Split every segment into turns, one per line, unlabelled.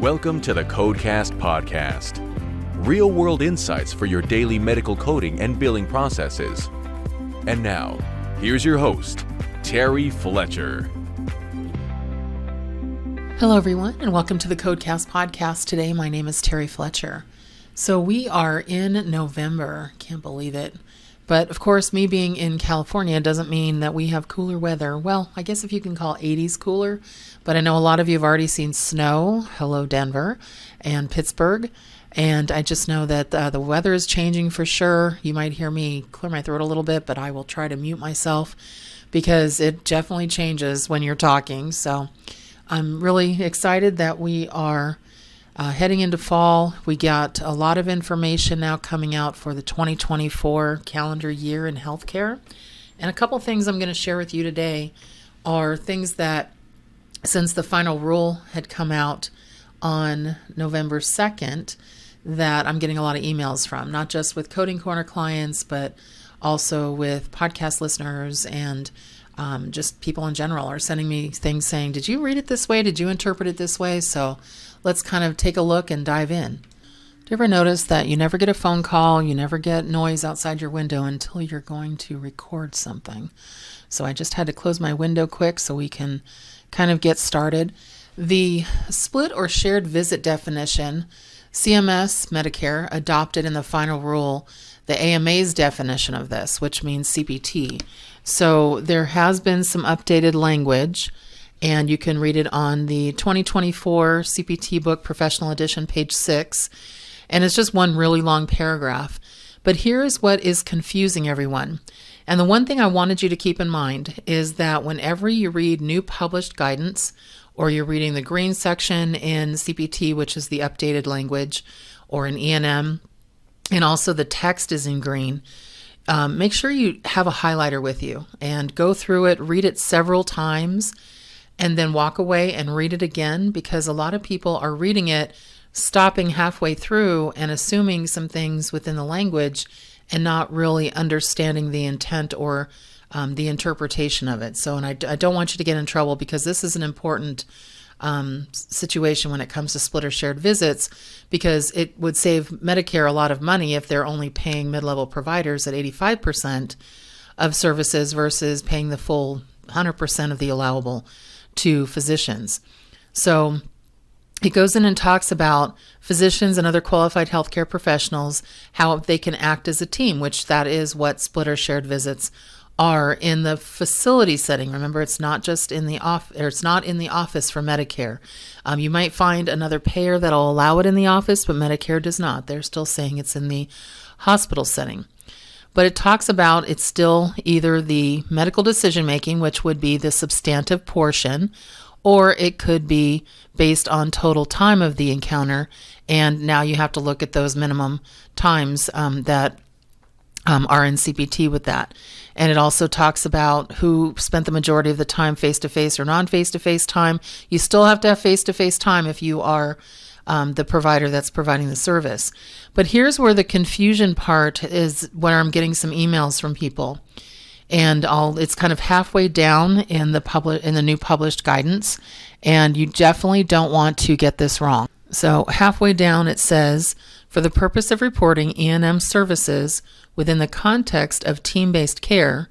Welcome to the Codecast podcast. Real-world insights for your daily medical coding and billing processes. And now, here's your host, Terry Fletcher.
Hello, everyone, and welcome to the Codecast podcast. Today, my name is Terry Fletcher. So we are in November. Can't believe it. But of course, me being in California doesn't mean that we have cooler weather. Well, I guess if you can call 80s cooler, but I know a lot of you have already seen snow. Hello, Denver and Pittsburgh. And I just know that the weather is changing for sure. You might hear me clear my throat a little bit, but I will try to mute myself because it definitely changes when you're talking. So I'm really excited that we are heading into fall. We got a lot of information now coming out for the 2024 calendar year in healthcare. And a couple things I'm going to share with you today are things that, since the final rule had come out on November 2nd, that I'm getting a lot of emails from, not just with Coding Corner clients, but also with podcast listeners and just people in general are sending me things saying, did you read it this way? Did you interpret it this way? So let's kind of take a look and dive in. Do you ever notice that you never get a phone call, you never get noise outside your window until you're going to record something? So I just had to close my window quick so we can kind of get started. The split or shared visit definition, CMS Medicare adopted in the final rule the AMA's definition of this, which means CPT. So there has been some updated language, and you can read it on the 2024 CPT book, Professional Edition, page 6. And it's just one really long paragraph. But here's what is confusing everyone. And the one thing I wanted you to keep in mind is that whenever you read new published guidance, or you're reading the green section in CPT, which is the updated language, or in E&M, and also the text is in green, make sure you have a highlighter with you and go through it, read it several times, and then walk away and read it again, because a lot of people are reading it, stopping halfway through and assuming some things within the language and not really understanding the intent or the interpretation of it. So, and I don't want you to get in trouble, because this is an important situation when it comes to split or shared visits, because it would save Medicare a lot of money if they're only paying mid-level providers at 85% of services versus paying the full 100% of the allowable to physicians. So it goes in and talks about physicians and other qualified healthcare professionals, how they can act as a team, which that is what split or shared visits are in the facility setting. Remember, it's not just in the it's not in the office for Medicare. You might find another payer that'll allow it in the office, but Medicare does not. They're still saying it's in the hospital setting. But it talks about it's still either the medical decision-making, which would be the substantive portion, or it could be based on total time of the encounter. And now you have to look at those minimum times that are in CPT with that. And it also talks about who spent the majority of the time face-to-face or non-face-to-face time. You still have to have face-to-face time if you are the provider that's providing the service. But here's where the confusion part is, where I'm getting some emails from people. And it's kind of halfway down in the new published guidance, and you definitely don't want to get this wrong. So halfway down it says, for the purpose of reporting E&M services within the context of team-based care,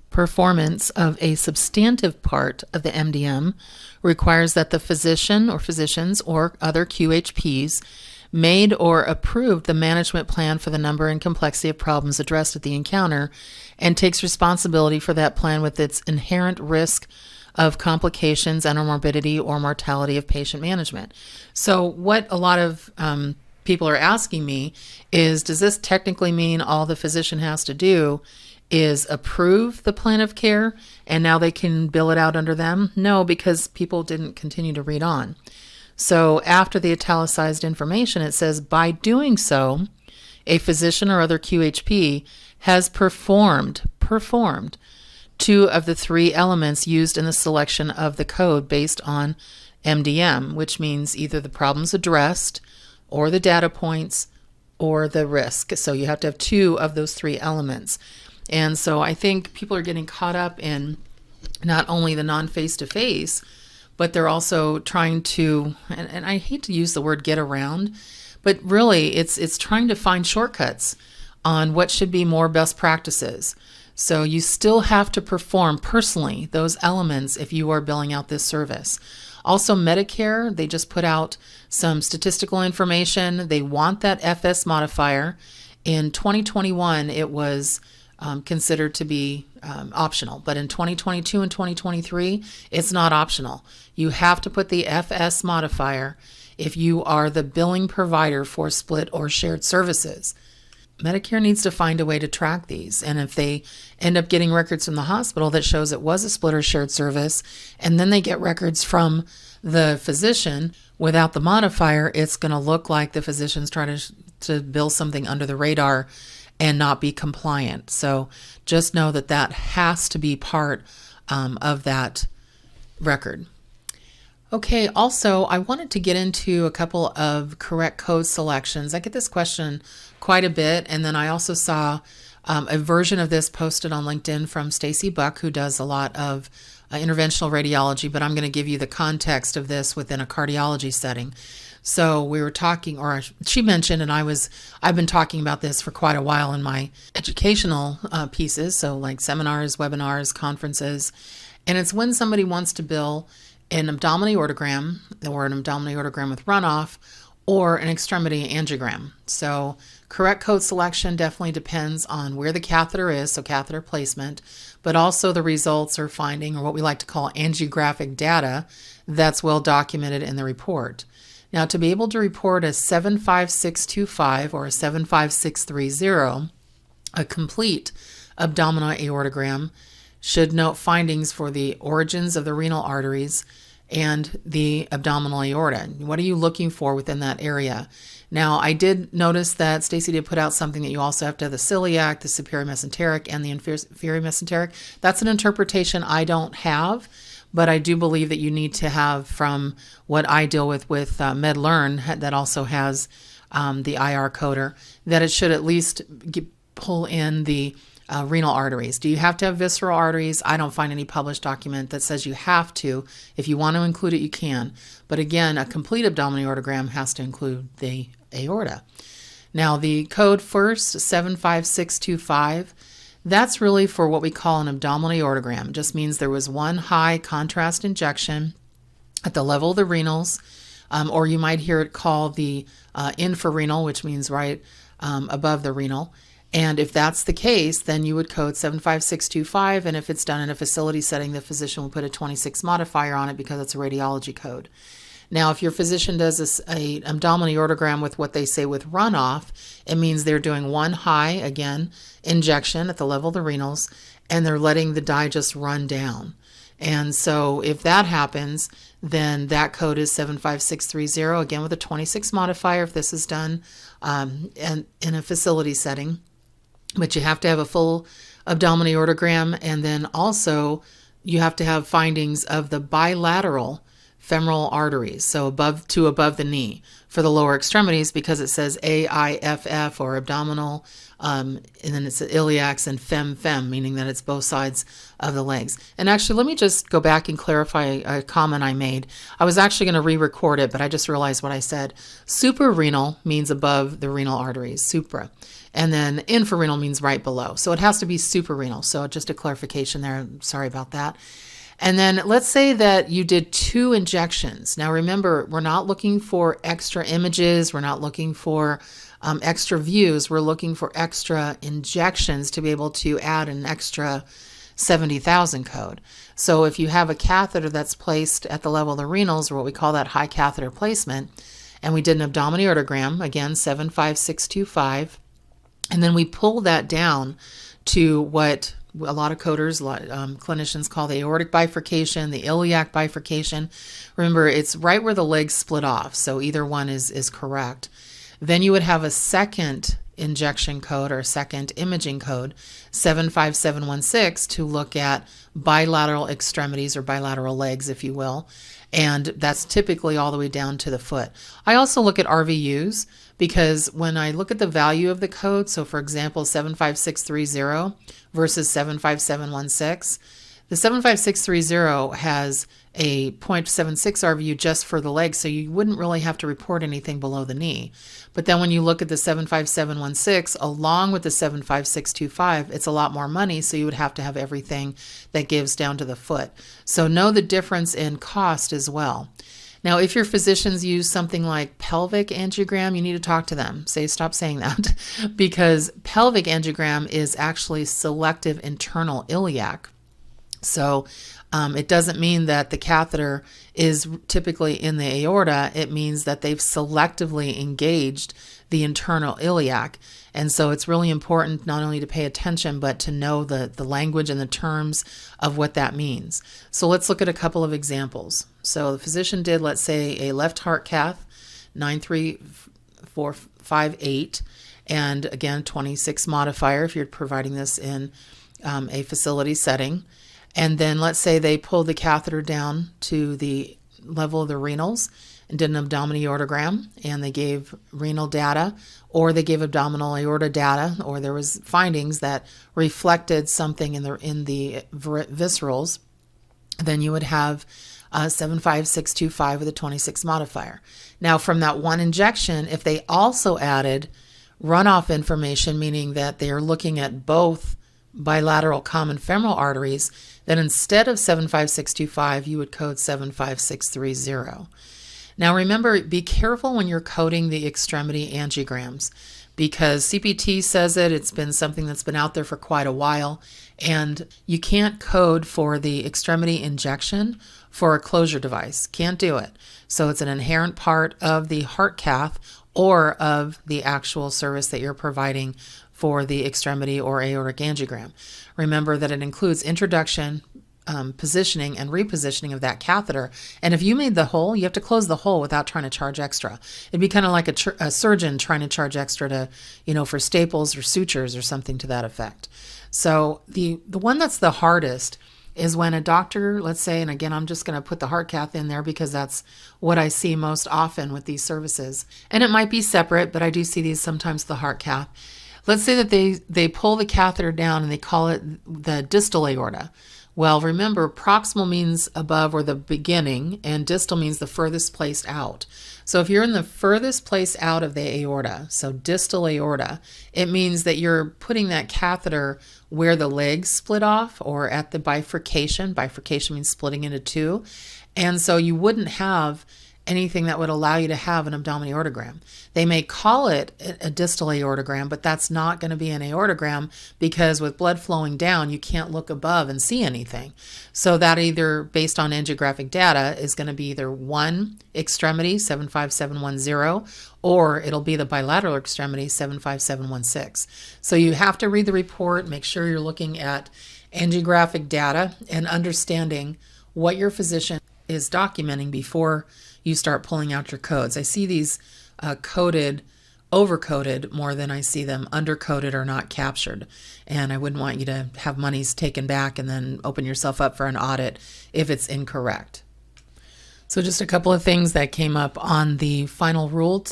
performance of a substantive part of the MDM requires that the physician or physicians or other QHPs made or approved the management plan for the number and complexity of problems addressed at the encounter, and takes responsibility for that plan with its inherent risk of complications and or morbidity or mortality of patient management. So what a lot of people are asking me is, does this technically mean all the physician has to do is approve the plan of care and now they can bill it out under them? No, because people didn't continue to read on. So after the italicized information, it says, by doing so, a physician or other QHP has performed two of the three elements used in the selection of the code based on MDM, which means either the problems addressed or the data points or the risk. So you have to have two of those three elements. And so I think people are getting caught up in not only the non-face-to-face, but they're also trying to, and I hate to use the word get around, but really it's trying to find shortcuts on what should be more best practices. So you still have to perform personally those elements if you are billing out this service. Also, Medicare, they just put out some statistical information. They want that FS modifier. In 2021, it was considered to be optional, but in 2022 and 2023, it's not optional. You have to put the FS modifier if you are the billing provider for split or shared services. Medicare needs to find a way to track these, and if they end up getting records from the hospital that shows it was a split or shared service, and then they get records from the physician without the modifier, it's going to look like the physician's trying to bill something under the radar and not be compliant. So just know that that has to be part of that record. Okay, also, I wanted to get into a couple of correct code selections. I get this question quite a bit, and then I also saw a version of this posted on LinkedIn from Stacy Buck, who does a lot of interventional radiology, but I'm going to give you the context of this within a cardiology setting. So we were talking, or she mentioned, and I've been talking about this for quite a while in my educational pieces, so like seminars, webinars, conferences, and it's when somebody wants to bill an abdominal aortogram or an abdominal aortogram with runoff or an extremity angiogram. So correct code selection definitely depends on where the catheter is, so catheter placement, but also the results or finding, or what we like to call angiographic data, that's well documented in the report. Now, to be able to report a 75625 or a 75630, a complete abdominal aortogram should note findings for the origins of the renal arteries and the abdominal aorta. What are you looking for within that area? Now, I did notice that Stacy did put out something that you also have to have the celiac, the superior mesenteric, and the inferior mesenteric. That's an interpretation I don't have, but I do believe that you need to have, from what I deal with MedLearn, that also has the IR coder, that it should at least pull in the renal arteries. Do you have to have visceral arteries? I don't find any published document that says you have to. If you want to include it, you can. But again, a complete abdominal aortogram has to include the aorta. Now, the code first, 75625, that's really for what we call an abdominal aortogram. It just means there was one high contrast injection at the level of the renals, or you might hear it called the infrarenal, which means right above the renal. And if that's the case, then you would code 75625, and if it's done in a facility setting, the physician will put a 26 modifier on it because it's a radiology code. Now, if your physician does an abdominal aortogram with what they say with runoff, it means they're doing one high, again, injection at the level of the renals, and they're letting the dye just run down. And so if that happens, then that code is 75630, again with a 26 modifier if this is done in a facility setting. But you have to have a full abdominal aortogram, and then also you have to have findings of the bilateral femoral arteries, so above the knee for the lower extremities, because it says AIFF or abdominal, and then it's iliacs and fem, meaning that it's both sides of the legs. And actually, let me just go back and clarify a comment I made. I was actually going to re-record it, but I just realized what I said. Suprarenal means above the renal arteries, supra. And then infrarenal means right below. So it has to be suprarenal. So just a clarification there. Sorry about that. And then let's say that you did 2 injections. Now remember, we're not looking for extra images. We're not looking for extra views. We're looking for extra injections to be able to add an extra 70,000 code. So if you have a catheter that's placed at the level of the renals, or what we call that high catheter placement, and we did an abdominal aortogram, again, 75625, and then we pull that down to what a lot of coders, clinicians call the aortic bifurcation, the iliac bifurcation. Remember, it's right where the legs split off, so either one is correct. Then you would have a second injection code or a second imaging code, 75716, to look at bilateral extremities or bilateral legs, if you will. And that's typically all the way down to the foot. I also look at RVUs, because when I look at the value of the code, so for example, 75630 versus 75716, The 75630 has a 0.76 RVU just for the leg, so you wouldn't really have to report anything below the knee. But then when you look at the 75716 along with the 75625, it's a lot more money, so you would have to have everything that gives down to the foot. So know the difference in cost as well. Now, if your physicians use something like pelvic angiogram, you need to talk to them. Stop saying that, because pelvic angiogram is actually selective internal iliac. So it doesn't mean that the catheter is typically in the aorta. It means that they've selectively engaged the internal iliac. And so it's really important not only to pay attention, but to know the language and the terms of what that means. So let's look at a couple of examples. So the physician did, let's say, a left heart cath, 93458, and again, 26 modifier if you're providing this in a facility setting. And then let's say they pulled the catheter down to the level of the renals and did an abdominal aortogram, and they gave renal data, or they gave abdominal aorta data, or there was findings that reflected something in the viscerals. Then you would have 75625 with a 26 modifier. Now, from that one injection, if they also added runoff information, meaning that they are looking at both bilateral common femoral arteries, then instead of 75625, you would code 75630. Now remember, be careful when you're coding the extremity angiograms, because CPT says it's been something that's been out there for quite a while, and you can't code for the extremity injection for a closure device. Can't do it. So it's an inherent part of the heart cath or of the actual service that you're providing for the extremity or aortic angiogram. Remember that it includes introduction, positioning, and repositioning of that catheter. And if you made the hole, you have to close the hole without trying to charge extra. It'd be kind of like a surgeon trying to charge extra to, for staples or sutures or something to that effect. So the one that's the hardest is when a doctor, let's say, and again, I'm just going to put the heart cath in there because that's what I see most often with these services. And it might be separate, but I do see these sometimes, the heart cath. Let's say that they pull the catheter down and they call it the distal aorta. Well, remember, proximal means above or the beginning, and distal means the furthest place out. So if you're in the furthest place out of the aorta, so distal aorta, it means that you're putting that catheter where the legs split off or at the bifurcation. Bifurcation means splitting into two. And so you wouldn't have anything that would allow you to have an abdominal aortogram. They may call it a distal aortogram, but that's not going to be an aortogram because with blood flowing down, you can't look above and see anything. So that either, based on angiographic data, is going to be either one extremity, 75710, or it'll be the bilateral extremity, 75716. So you have to read the report, make sure you're looking at angiographic data and understanding what your physician is documenting before you start pulling out your codes. I see these coded, over-coded more than I see them under-coded or not captured. And I wouldn't want you to have monies taken back and then open yourself up for an audit if it's incorrect. So just a couple of things that came up on the final rule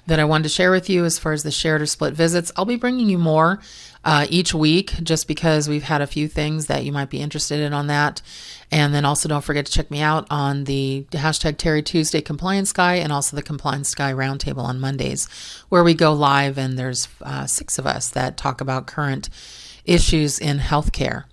that I wanted to share with you as far as the shared or split visits. I'll be bringing you more each week just because we've had a few things that you might be interested in on that. And then also don't forget to check me out on the hashtag Terry Tuesday Compliance Guy and also the Compliance Guy Roundtable on Mondays, where we go live and there's 6 of us that talk about current issues in healthcare.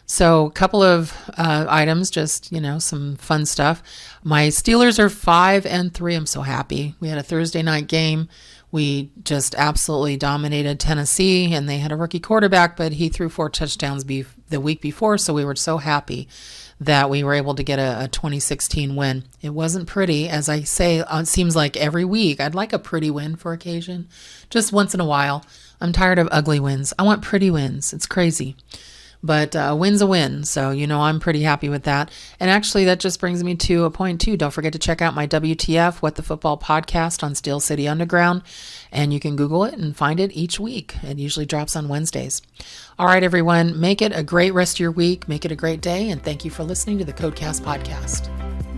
So a couple of items, just, some fun stuff. My Steelers are 5-3. I'm so happy. We had a Thursday night game. We just absolutely dominated Tennessee, and they had a rookie quarterback, but he threw 4 touchdowns the week before, so we were so happy that we were able to get a 2016 win. It wasn't pretty, as I say, it seems like every week. I'd like a pretty win for occasion, just once in a while. I'm tired of ugly wins. I want pretty wins. It's crazy. But a win's a win, so I'm pretty happy with that. And actually, that just brings me to a point, too. Don't forget to check out my WTF, What the Football podcast on Steel City Underground, and you can Google it and find it each week. It usually drops on Wednesdays. All right, everyone, make it a great rest of your week. Make it a great day, and thank you for listening to the Codecast podcast.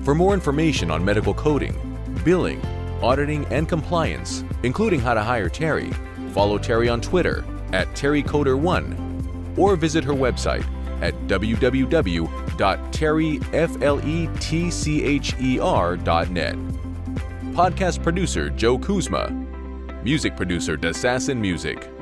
For more information on medical coding, billing, auditing, and compliance, including how to hire Terry, follow Terry on Twitter @TerryCoder1, or visit her website at www.terryfletcher.net. Podcast producer Joe Kuzma. Music producer Dassassin Music.